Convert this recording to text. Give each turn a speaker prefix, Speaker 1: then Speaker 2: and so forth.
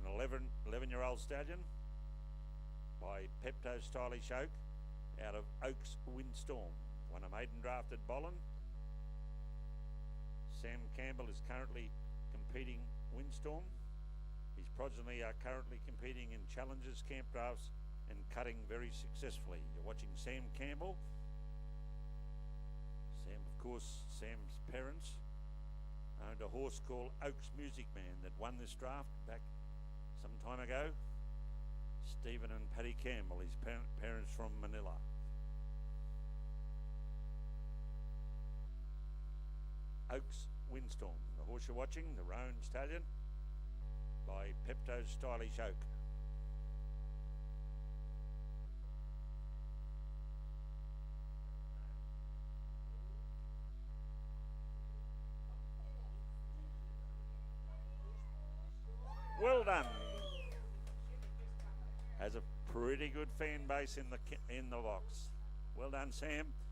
Speaker 1: an 11-year-old stallion by Pepto Stylish Oak out of Oaks Windstorm. Won a maiden draft at Bollen. Sam Campbell is currently competing Windstorm. His progeny are currently competing in challenges, camp drafts and cutting very successfully. You're watching Sam Campbell. Sam, of course, Sam's parents owned a horse called Oaks Music Man that won this draft back some time ago. Stephen and Paddy Campbell, his parents from Manila. Oaks Windstorm, the horse you're watching, the Roan Stallion by Pepto Stylish Oak. Well done. Has a pretty good fan base in the box. Well done, Sam.